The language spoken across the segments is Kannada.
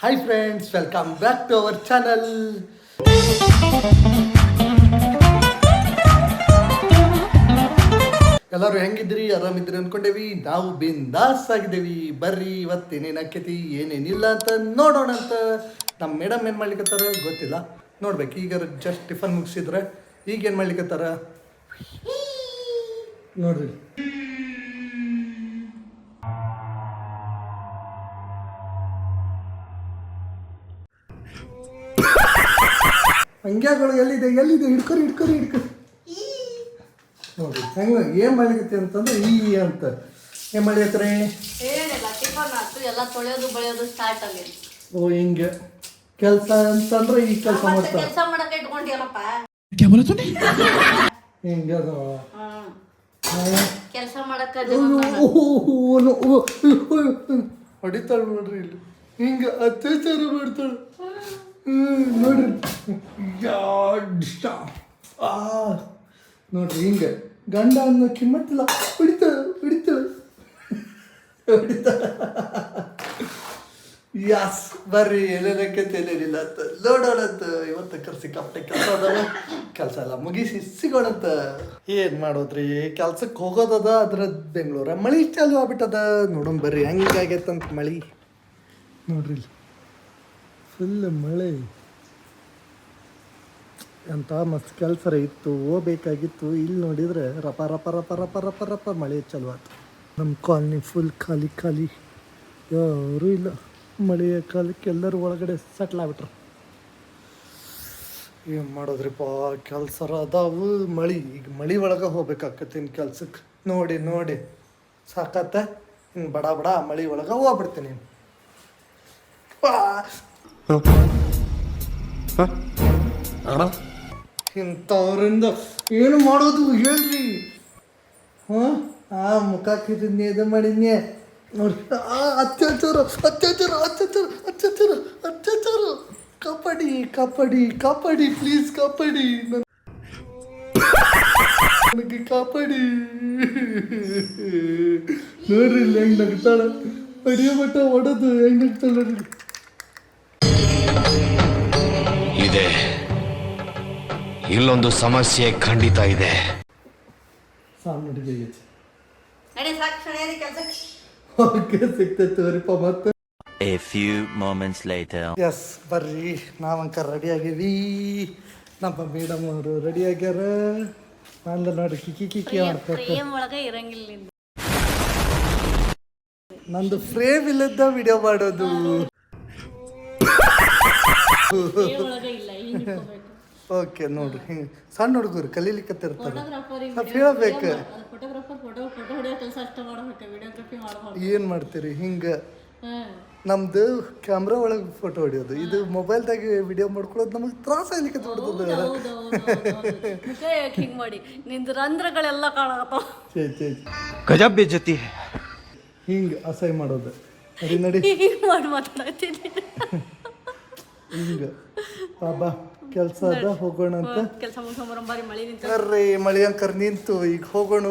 Hi friends, welcome back to our channel. ಎಲ್ಲರೂ ಹೆಂಗಿದ್ರಿ? ಆರಾಮಿದ್ರಿ ಅನ್ಕೊಂಡೇವಿ. ನಾವು ಬಿಂದಾಸ್ ಆಗಿದ್ದೇವಿ. ಬರ್ರಿ ಇವತ್ತೇನೇನು ಆಕೈತಿ ಏನೇನಿಲ್ಲ ಅಂತ ನೋಡೋಣ ಅಂತ. ನಮ್ಮ ಮೇಡಮ್ ಏನು ಮಾಡ್ಲಿಕ್ಕತ್ತಾರ ಗೊತ್ತಿಲ್ಲ, ನೋಡ್ಬೇಕು. ಈಗ ಜಸ್ಟ್ ಟಿಫನ್ ಮುಗಿಸಿದ್ರೆ ಈಗ ಏನು ಮಾಡ್ಲಿಕ್ಕತ್ತಾರ ನೋಡ್ರಿ. ಹಂಗ್ಯಾಗಳು ಎಲ್ಲಿದೆ ಹಿಡ್ಕೊರಿ ನೋಡಿ ಹೆಂಗ ಏನು ಮಾಡ್ಲಿಕತ್ತಿ ಅಂತಂದ್ರೆ ಅಂತ ಏನು ಮಾಡ್ಲಿಕತ್ರಿ? ಓ ಹಿಂಗೆ ಕೆಲಸ ಅಂತಂದ್ರೆ ಈ ಕೆಲಸ ಮಾಡ್ತಾರೆ ಹಿಂಗೆ ಅದು ಹೊಡಿತಾಳೆ ನೋಡ್ರಿ. ಇಲ್ಲಿ ಹಿಂಗೆ ಅತ್ಯಾಚಾರ ಮಾಡ್ತಾಳೆ ನೋಡ್ರಿ. ನೋಡ್ರಿ ಹಿಂಗೆ ಗಂಡ ಅನ್ನೋ ಕಿಮ್ಮತ್ತಿಲ್ಲ, ಹೊಡಿತಾಳೆ. ಯಾಸ್ ಬರ್ರಿ ಏನೇನಕ್ಕೈತೆ ಏನೇನಿಲ್ಲ ಅಂತ ನೋಡೋಣ ಅಂತ. ಇವತ್ತು ಸಿಕ್ಕಾಪಟ್ಟೆ ಕೆಲಸ ಅದಾವ, ಕೆಲಸ ಎಲ್ಲ ಮುಗಿಸಿ ಸಿಗೋಣಂತ. ಏನು ಮಾಡೋದ್ರಿ, ಕೆಲ್ಸಕ್ಕೆ ಹೋಗೋದದ. ಅದ್ರ ಬೆಂಗಳೂರ ಮಳೆ ಚಾಲು ಆಗ್ಬಿಟ್ಟದ. ನೋಡೋಣ ಬರ್ರಿ ಹೆಂಗಾಗೈತಂತ ಮಳೆ. ನೋಡ್ರಿ ಫುಲ್ ಮಳೆ. ಅಂತ ಮಸ್ತ್ ಕೆಲಸ ಇತ್ತು, ಹೋಗ್ಬೇಕಾಗಿತ್ತು. ಇಲ್ಲಿ ನೋಡಿದರೆ ರಪ ರಪ ರಪ ರಪ ರಪ ರಪ ಮಳೆ ಚಾಲು ಆಯ್ತು. ನಮ್ಮ ಕಾಲನಿ ಫುಲ್ ಖಾಲಿ, ಯಾರೂ ಇಲ್ಲ. ಮಳೆಯ ಕಾಲಕ್ಕೆ ಎಲ್ಲರೂ ಒಳಗಡೆ ಸೆಟ್ಲ್ ಆಗ್ಬಿಟ್ರು. ಏನು ಮಾಡೋದ್ರಿಪ್ಪ, ಕೆಲಸ ಅದಾವು. ಈಗ ಮಳೆ ಒಳಗೆ ಹೋಗ್ಬೇಕಾಕತ್ತೆ ಇನ್ನು ಕೆಲ್ಸಕ್ಕೆ. ನೋಡಿ ಸಾಕತ್ತ. ಇನ್ನು ಬಡ ಮಳೆ ಒಳಗೆ ಹೋಗ್ಬಿಡ್ತೀನಿ. ಇಂಥವ್ರಿಂದ ಏನು ಮಾಡೋದು ಹೇಳ್ರಿ? ಮುಖ ಕಿರಿದ್ನಿ, ಇದು ಮಾಡಿದ್ನಿ ನೋಡಿ. ಅತ್ಯಾಚಾರ. ಕಾಪಾಡಿ ಪ್ಲೀಸ್, ಕಾಪಾಡಿ ನನಗೆ, ಕಾಪಾಡಿ. ನೋಡ್ರಿ ಇಲ್ಲಿ ಹೆಂಗ್ ನಗ್ತಾಳ, ಅಡಿಯ ಮಟ್ಟ ಹೊಡೋದು ಹೆಂಗ್ ನಗ್ತಾಳ ನೋಡ್ರಿ. ಇದೆ ಇಲ್ಲೊಂದು ಸಮಸ್ಯೆ ಖಂಡಿತ ಇದೆ. ಸಿಗ್ತೈತವರಿಪ್ಪ ಮತ್ತೆ. A few moments later. Yes ಬರ್ರಿ, ನಾವಂಕ ರೆಡಿ ಆಗೀವಿ. ನಮ್ಮ ಮೇಡಮ್ ಅವರು ರೆಡಿ ಆಗ್ಯಾರ. ನಂದು ನೋಡಿ ಕಿಕ್ಕಿ ಮಾಡ್ಬೇಕು. ನಂದು ಫ್ರೇಮ್ ಇಲ್ಲದ ವಿಡಿಯೋ ಮಾಡೋದು. ಓಕೆ ನೋಡ್ರಿ, ಹಿಂಗೆ ಸಣ್ಣ ಹುಡುಗರು ಕಲೀಲಿಕ್ಕತ್ತಿರ್ತಾರೆ. ಹೇಳ್ಬೇಕು ಏನು ಮಾಡ್ತೀರಿ. ಹಿಂಗೆ ನಮ್ದು ಕ್ಯಾಮ್ರಾ ಒಳಗೆ ಫೋಟೋ ಹೊಡಿಯೋದು, ಇದು ಮೊಬೈಲ್ದಾಗ ವಿಡಿಯೋ ಮಾಡ್ಕೊಳ್ಳೋದು ನಮಗೆ ತ್ರಾಸ ಆಗ್ಲಿಕ್ಕೆ ಬಿಡ್ತದೆ. ಗಜಬ್ ಬೇಜತಿ ಹಿಂಗೆ ಅಸಹ್ಯ ಮಾಡೋದು. ನಡಿ ಹಿಂಗೆ ಬಾ ಕೆಲಸ ಅದ, ಹೋಗೋಣ ಅಂತ. ಕರ್ರಿ ಮಳೆ ಅಂಕರ್ ನಿಂತು, ಈಗ ಹೋಗೋಣ.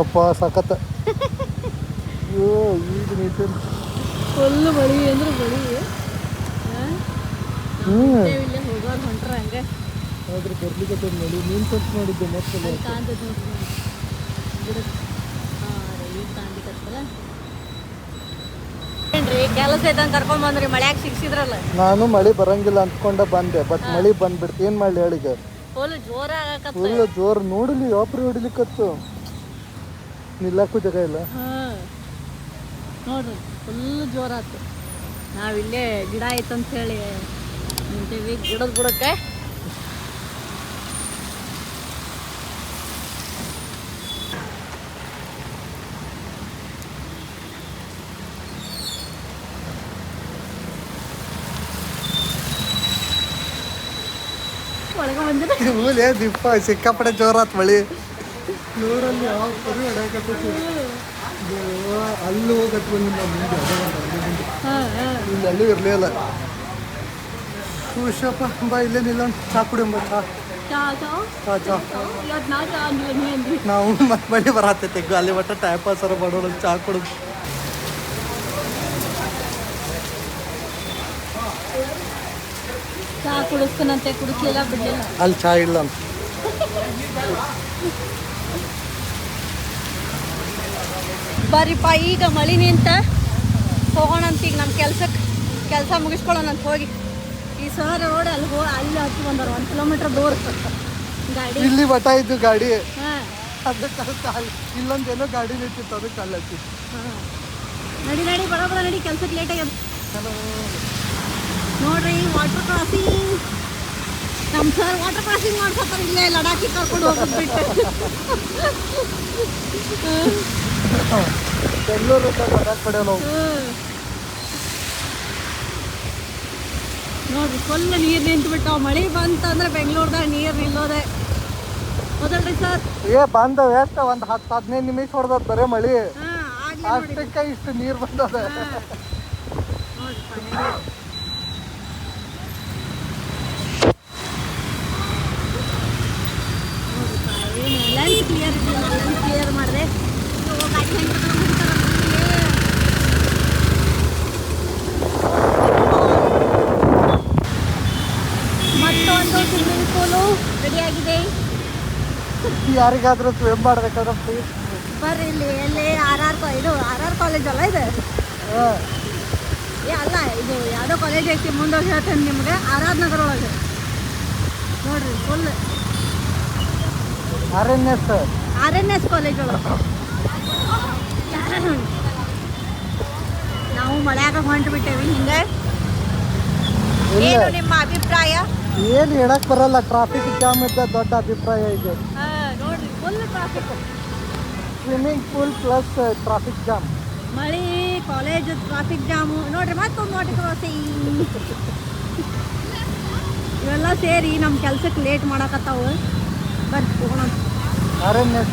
ಅಪ್ಪ ಸಖತ್. ಅಯ್ಯೋ ಈಗ ನೀರು ಫುಲ್ ಮಳಿ ಅಂದ್ರೆ ಮಳಿ. ಹೊಂಟ್ರ ಹಂಗೆ ಆದ್ರೆ ಬರ್ಲಿಕ್ಕೆ ಮಳಿ. ನೀನು ಕಟ್ ಮಾಡಿದ್ದೆ ಮತ್ತೆ ಕೆಲಸ ಐತಂತ ಕರ್ಕೊಂಡ್ ಬಂದ್ರಿ, ಮಳ್ಯಾಗ ಸಿಕ್ಸಿದ್ರಲ್ಲ. ನಾನು ಮಳೆ ಬರಂಗಿಲ್ಲ ಅಂದ್ಕೊಂಡೆ ಬಂದೆ, ಬಟ್ ಮಳೆ ಬಂದ್ಬಿಡ್ತು. ಏನು ಮಾಡಲಿ ಹೇಳಿಗೆ, ಫುಲ್ ಜೋರು ನೋಡಲಿ ಒಬ್ರು ಹೊಡಿಲಿಕ್ಕತ್ತು. ನಿಲ್ಲಕ್ಕೂ ಜಾಗ ಇಲ್ಲ. ನೋಡ್ರಿ ಫುಲ್ ಜೋರಾತು. ನಾವಿಲ್ಲೇ ಗಿಡ ಐತಂತ ಹೇಳಿ ನಿಂತೀವಿ, ಗಿಡದ ಬುಡಕ್ಕೆ. ಒಳಗೆ ಬಂದಿರ ಹೂಲೇ ದೀಪ ಸಿಕ್ಕಾಪಟ್ಟೆ ಜೋರಾತ್ ಮಳಿ ನೋಡಲ್ಲಿ ಯಾವ ಪರಿ ಹೊಡ್ಯಾಕತ್ತೈತಿ ಅಲ್ಲಿ ಹೋಗತ್ ಬಂದಿಲ್ಲ ಮುಂದೆ ಇಲ್ಲಿ ಅಲ್ಲೂ ಇರಲಿಲ್ಲ ಖುಷಪ್ಪ ಬಾ ಇಲ್ಲೇ ನಿಲ್ಲೋಣ ಚಾ ಕುಡಿಯಂಬ ಚಾ ಚಾ ಚಾ ಚಾ ಚಾ ಇವತ್ತು ನಾ ಚಾ ಅಂದಿಲ್ಲ ನೀ ಅಂದ್ರಿ ನಾವು ಮತ್ತೆ ಮಳೆ ಬರತ್ತೈತಿ ಅಲ್ಲಿ ಒಟ್ಟ ಟೈಮ್ ಪಾಸರ ಮಾಡೋಣ ಚಾ ಕುಡಿದು ಚಾ ಕುಡಿಸ್ತಾನಂತೆ ಕುಡಿಸ್ಲಿಲ್ಲ ಬಿಡ್ಲಿಲ್ಲ ಅಲ್ಲಿ ಚಾ ಇಲ್ಲ ಅಂತ ಬರ್ರಿಪ್ಪ ಈಗ ಮಳಿ ನಿಂತ ಹೋಗೋಣಂತ ಈಗ ನಮ್ಮ ಕೆಲಸ ಮುಗಿಸ್ಕೊಳ್ಳೋಣಂತ ಹೋಗಿ ಈ ಸರ್ ರೋಡ್ ಅಲ್ಲಿ ಹತ್ತಿ ಬಂದಾರ 1 ಕಿಲೋಮೀಟ್ರ್ ದೂರ ಗಾಡಿ ಇಲ್ಲಿ ಬಟ ಇದ್ದು ಗಾಡಿ ಹಾಂ ಅದಕ್ಕೆ ಇಲ್ಲೊಂದೇನೋ ಗಾಡಿ ನಿಂತಿತ್ತು ಅದಕ್ಕೆ ಅಲ್ಲಿ ಹತ್ತಿ ಹಾಂ ನಡಿ ನಡಿ ಬರೋಬರ ನಡಿ ಕೆಲ್ಸಕ್ಕೆ ಲೇಟ್ ಆಗ್ಯದ ನೋಡ್ರಿ ವಾಟರ್ ಕ್ರಾಸಿಂಗ್ ನಮ್ಮ ಸರ್ ವಾಟರ್ ಕ್ರಾಸಿಂಗ್ ಮಾಡ್ಸತ್ತಾರೆ ಇಲ್ಲೇ ಲಡಾಖಿಗೆ ಕರ್ಕೊಂಡು ಹೋಗ್ಬಿಟ್ಟು ಬೆಂಗಳೂರು ಕಡೆ ನಾವು ನೋಡ್ರಿ ಫುಲ್ ನೀರು ನಿಂತ್ಬಿಟ್ಟು ಮಳೆ ಬಂತಂದ್ರೆ ಬೆಂಗಳೂರ್ದಾಗ ನೀರು ನಿಲ್ಲೋದೆ ಹೌದಲ್ರಿ ಸರ್ ಬಂದ ಎಷ್ಟು ಒಂದು 10-15 ನಿಮಿಷ ಹೊಡೆದದ್ ಬರೇ ಮಳಿ ಹಾಂ ಆಗ್ಲಿ ಅಷ್ಟಕ್ಕೆ ಇಷ್ಟು ನೀರು ಬಂದದ ಲೆನ್ಸ್ ಕ್ಲಿಯರ್ ಇದ್ದಿಲ್ಲ ಲೆನ್ಸ್ ಕ್ಲಿಯರ್ ಮಾಡಿದೆ ಮತ್ತೊಂದು ಸ್ವಿಮ್ಮಿಂಗ್ ಪೂಲು ರೆಡಿಯಾಗಿದೆ ಯಾರಿಗಾದ್ರೂ ಸ್ವಿಮ್ ಮಾಡ್ಬೇಕಾದ್ರೆ ಪ್ಲೀಸ್ ಬರ್ರಿ ಇಲ್ಲಿ ಎಲ್ಲಿ ಆರ್ ಆರ್ ಕಾಲೇಜ್ ಅಲ್ಲ ಇದು ಅಲ್ಲ ಇದು ಯಾವುದೋ ಕಾಲೇಜ್ ಐತಿ ಮುಂದೆ ಹೇಳ್ತೇನೆ ನಿಮ್ಗೆ ಆರ್ ನಗರ ಒಳಗೆ ನೋಡ್ರಿ ಫುಲ್ RNS ಕಾಲೇಜ್ ಒಳಗೆ ನಾವು ಮಳ್ಯಾಗ ಹೊಂಟು ಬಿಟ್ಟೇವಿ ಹಿಂಗೆ ಏನು ನಿಮ್ಮ ಅಭಿಪ್ರಾಯ ಏನು ಹೇಳಕ್ ಬರಲ್ಲ ಟ್ರಾಫಿಕ್ ಜಾಮ್ ಇದ್ದ ದೊಡ್ಡ ಅಭಿಪ್ರಾಯ ಇದೆ ನೋಡ್ರಿ full traffic swimming pool plus traffic jam ಮಳಿ ಕಾಲೇಜ್ ಟ್ರಾಫಿಕ್ ಜಾಮು ನೋಡ್ರಿ ಮತ್ತೊಂದು ವಾಟರ್ ಕ್ರಾಸಿಂಗ್ ಇವೆಲ್ಲ ಸೇರಿ ನಮ್ಮ ಕೆಲ್ಸಕ್ಕೆ ಲೇಟ್ ಮಾಡಕತ್ತಾವು ಬರ್ರಿ ಹೋಗೋಣ RNS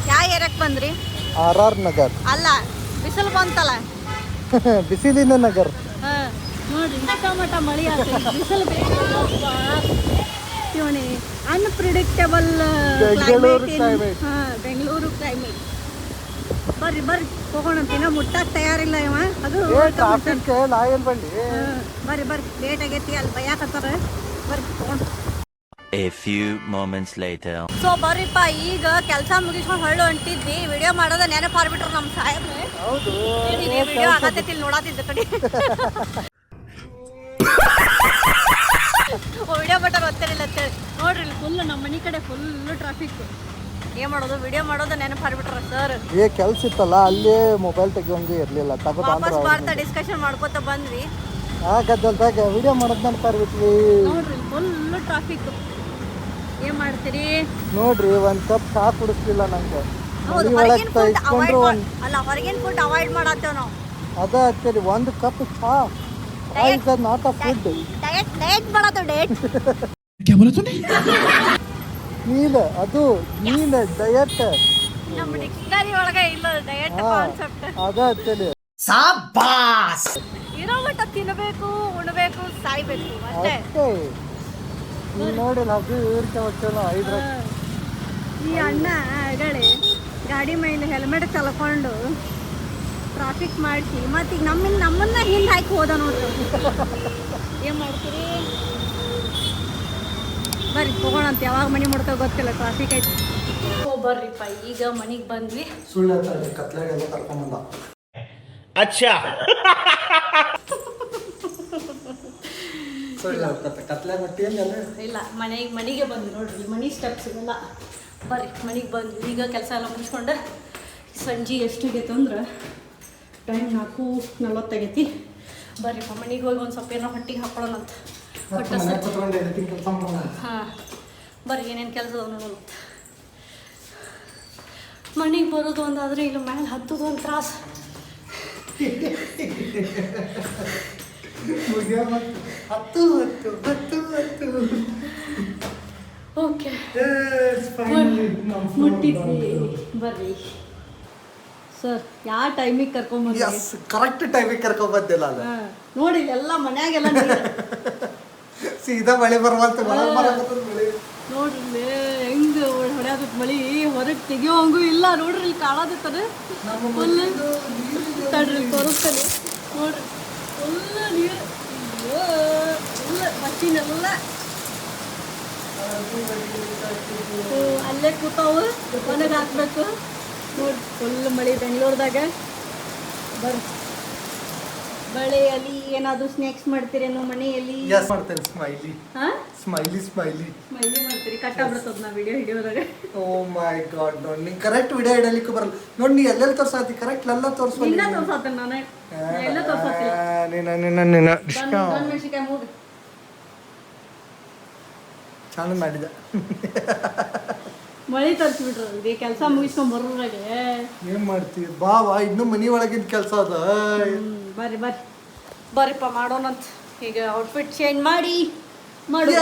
ಯಾವ ಏರಿಯಾಕ್ಕೆ ಬಂದ್ರಿ RR ನಗರ್ ಅಲ್ಲ ಬಿಸಿಲು ಬಂತಲ್ಲ ಬಿಸಿಲಿನ ನಗರ್ ಹಾಂ ನೋಡ್ರಿ ಇಷ್ಟಮಟ್ಟ ಮಳೆ ಆಗ್ತದೆ ಬಿಸಿಲು ಬೇಕು ಇವನೇ ಅನ್ಪ್ರಿಡಿಕ್ಟಬಲ್ ಬೆಂಗಳೂರು ಕ್ಲೈಮೇಟ್ climate. ಹಾಂ ಬೆಂಗಳೂರು ಕ್ಲೈಮೇಟ್ ಬರ್ರಿ ಬರ್ರಿ ಹೋಗೋಣ ಇನ್ನ ಮುಟ್ಟಕ್ಕೆ ತಯಾರಿಲ್ಲ ಇವ ಅದು ಟ್ರಾಫಿಕ್ ನಾ ಏನ್ ಬಳ್ಳಿ ಬರ್ರಿ ಬರ್ರಿ ಲೇಟ್ ಆಗೈತಿ ಅಲ್ಲಿ ಬೈಯಾಕತ್ತಾರ ಬರ್ರಿ ಹೋಗೋಣ A few moments later. So ಬರ್ರಿಪ್ಪ ಈಗ ಕೆಲಸ ಮುಗಿಸ್ಕೊಂಡು ಹೊಳ್ಳು ಹೊಂಟಿದ್ವಿ ವಿಡಿಯೋ ಮಾಡೋದ ನೆನಪು ಹಾರ್ಬಿಟ್ರು ನಮ್ಮ ಸಾಹೇಬ್ರೆ ಹೌದು ವಿಡಿಯೋ ಆಗತ್ತೈತಿ ಇಲ್ಲಿ ನೋಡಾತಿದ್ದ ಕಡೆ ವಿಡಿಯೋ ಬಟ ಗೊತ್ತಿರಲಿಲ್ಲ ಅಂತೇಳಿ ನೋಡ್ರಿ ಇಲ್ಲಿ ಫುಲ್ ನಮ್ಮ ಮನೆ ಕಡೆ ಫುಲ್ ಟ್ರಾಫಿಕ್ ಏನ್ ಮಾಡೋದು ವಿಡಿಯೋ ಮಾಡೋದು ನೆನಪು ಹಾರ್ಬಿಟ್ರ ಸರ್ ಕೆಲ್ಸ ಇತ್ತಲ್ಲ ಅಲ್ಲೇ ಮೊಬೈಲ್ ತೆಗಿಯೋಂಗೆ ಇರ್ಲಿಲ್ಲ ವಾಪಸ್ ಬರ್ತಾ ಡಿಸ್ಕಷನ್ ಮಾಡ್ಕೊತ ಬಂದ್ವಿ ಗದ್ದಲ್ದಾಗ ವಿಡಿಯೋ ಮಾಡೋದ್ ನೆನಪಾರ್ಬಿಟ್ವಿ ನೋಡ್ರಿ ಫುಲ್ ಟ್ರಾಫಿಕ್ ಏನ್ ಮಾಡ್ತೀರಿ ನೋಡ್ರಿ ಒಂದ್ ಕಪ್ ಚಾ ಕುಡಿಸ್ಲಿಲ್ಲ ನಂಗೆ ಹೌದು ಹೊರಗಿನ ಫುಡ್ ಅವಾಯ್ಡ್ ಅಲ್ಲ ಹೊರಗಿನ ಫುಡ್ ಅವಾಯ್ಡ್ ಮಾಡತ್ತೇವ್ ನಾವು ಅದ ಹಚ್ಚರಿ ಒಂದು ಕಪ್ ಚಾ is not a food diet ಮಾಡತ್ತೇವ್ ಡಯಟ್ ನೀನ್ ಡಯಟ್ ನಮ್ಮ ಡಿಕ್ಷನರಿ ಒಳಗೆ ಇಲ್ಲ ಡಯಟ್ ಕಾನ್ಸೆಪ್ಟ್ ಅದ ಹಚ್ಚರಿ ಇರೋ ಮಟ್ಟ ತಿನ್ನಬೇಕು ಉಣಬೇಕು ಸಾಯ್ಬೇಕು ಅಷ್ಟೇ ಅಷ್ಟೇ ನೀನ್ ನೋಡಿಲ್ಲ ಅದು ಇವ್ರಿಗೆ ಹೊಟ್ಟೆನೋ 5 ಈ ಅಣ್ಣ ಆಗಳೆ ಗಾಡಿ ಮೇಲೆ ಹೆಲ್ಮೆಟ್ ಕಳ್ಕೊಂಡು ಟ್ರಾಫಿಕ್ ಮಾಡಿಸಿ ಮತ್ತೀಗ ನಮ್ಮನ್ನ ಹಿಂದೆ ಹಾಕಿ ಹೋದ ನೋಡ್ರಿ ಏನು ಮಾಡ್ತೀರಿ ಬರ್ರಿ ಹೋಗೋಣ ಅಂತ ಯಾವಾಗ ಮನೆ ಮುಡ್ಕೋ ಗೊತ್ತಿಲ್ಲ ಟ್ರಾಫಿಕ್ ಐತಿ ಬರ್ರಿಪ್ಪ ಈಗ ಮನೆಗೆ ಬಂದ್ವಿ ಸುಳ್ಳು ಕತ್ಲಾಗೆಲ್ಲ ಕರ್ಕೊಂಬಂದ ಕತ್ಲೆ ಇಲ್ಲ ಮನೆಗೆ ಬಂದ್ವಿ ನೋಡ್ರಿ ಮನೆ ಸ್ಟೆಪ್ಸ್ ಇವೆಲ್ಲ ಬರ್ರಿ ಮನೆಗೆ ಬಂದ್ವಿ ಈಗ ಕೆಲಸ ಎಲ್ಲ ಮುಗಿಸ್ಕೊಂಡು ಸಂಜೆ ಎಷ್ಟಿಗೈತೆ ಅಂದ್ರೆ ಟೈಮ್ 4:40 ಆಗೈತಿ ಬರ್ರಿಪ್ಪ ಮನೆಗೆ ಹೋಗಿ ಒಂದು ಸ್ವಲ್ಪ ಏನೋ ಹೊಟ್ಟಿಗೆ ಹಾಕೊಳ್ಳೋಣ ಅಂತ ಹಾಂ ಬರ್ರಿ ಏನೇನು ಕೆಲಸ ಅದಾವ ನೋಡೋಣ ಮನೆಗೆ ಬರೋದು ಒಂದಾದ್ರೆ ಇಲ್ಲಿ ಮೇಲೆ ಹತ್ತೋದು ಒಂದು ತ್ರಾಸು ಹತ್ತು ಹತ್ತು ಹತ್ತು ಹತ್ತು ಓಕೆ Yes, finally, ನಮ್ಮ floor ಮುಟ್ಟಿದ್ವಿ ಬಂತು. ಬರ್ರಿ ಸರ್ ಯಾವ ಟೈಮಿಗೆ ಕರ್ಕೊಂಬಂದ್ರಿ ಎಸ್ ಕರೆಕ್ಟ್ ಟೈಮಿಗೆ ಕರ್ಕೊಂಬಂದಿಲ್ಲ ಅಲ್ಲ ನೋಡಿ ಎಲ್ಲ ಮನ್ಯಾಗೆಲ್ಲ ನೀರು. ಸೀದಾ ಮಳೆ ಬರವಲ್ತು ಒಳಗೆ ಬರಕತ್ತದ ಮಳೆ ನೋಡ್ರಿ ಹೆಂಗ್ ಹೊಡ್ಯಾದ ಮಳಿ ಹೊರಗೆ ತೆಗಿಯೋಂಗೂ ಇಲ್ಲ ನೋಡ್ರಿ ಇಲ್ಲಿ ಕಾಣದಿತ್ತದ ಫುಲ್ ತಡ್ರಿ ತೋರಿಸ್ತೇನೆ ನೋಡ್ರಿ ಫುಲ್ ನೀರು ಫುಲ್ ಮಚ್ಚಿನೆಲ್ಲ ಅಲ್ಲೇ ಕೂತಾವು ಮನೆಗೆ ಹಾಕ್ಬೇಕು ನೋಡಿ ಫುಲ್ ಮಳೆ ಬೆಂಗಳೂರದಾಗ ಬರ್ರಿ ಬಳೆಯಲ್ಲಿ ಏನಾದರೂ ಸ್ನ್ಯಾಕ್ಸ್ ಮಾಡ್ತೀರೇನೋ ಮನೆಯಲ್ಲಿ ಎಸ್ ಮಾಡ್ತೇನೆ ಸ್ಮೈಲಿ ಹಾಂ ಸ್ಮೈಲಿ ಸ್ಮೈಲಿ ಸ್ಮೈಲಿ ಮಾಡ್ತೀರಿ ಕಟ್ಟಾಗ್ಬಿಡ್ತದ ನಾ ವಿಡಿಯೋ ಹಿಡಿಯೋದಾಗ ಓ ಮೈ ಗಾಡ್ ನೋಡಿ ನೀ ಕರೆಕ್ಟ್ ವಿಡಿಯೋ ಇಡಲಿಕ್ಕೆ ಬರಲ್ಲ ನೋಡಿ ನೀ ಎಲ್ಲೆಲ್ಲಿ ತೋರ್ಸಾತಿ ಕರೆಕ್ಟ್ ಎಲ್ಲ ತೋರಿಸ್ಬೋದು ಇನ್ನ ತೋರ್ಸಾತೇನೆ ನಾನು ಎಲ್ಲ ತೋರ್ಸಾತಿಲ್ಲ ಗನ್ ಮೆಣಸಿಕಾಯಿ ಮೂಗಿ ಚಾಲು ಮಾಡಿದ ಮಳಿ ತರಿಸ್ಬಿಟ್ರಿ ಕೆಲಸ ಮುಗಿಸ್ಕೊಂಡ್ ಬರೋದ್ರಾಗೆ ಏನ್ ಮಾಡ್ತೀವಿ ಬಾ ಬಾ ಇನ್ನೂ ಮನಿ ಒಳಗಿನ ಕೆಲಸ ಅದ ಬರ್ರಿ ಬರ್ರಿಪ್ಪ ಮಾಡೋಣಂತ ಈಗ ಔಟ್ಫಿಟ್ ಚೇಂಜ್ ಮಾಡಿ ಮಾಡುವ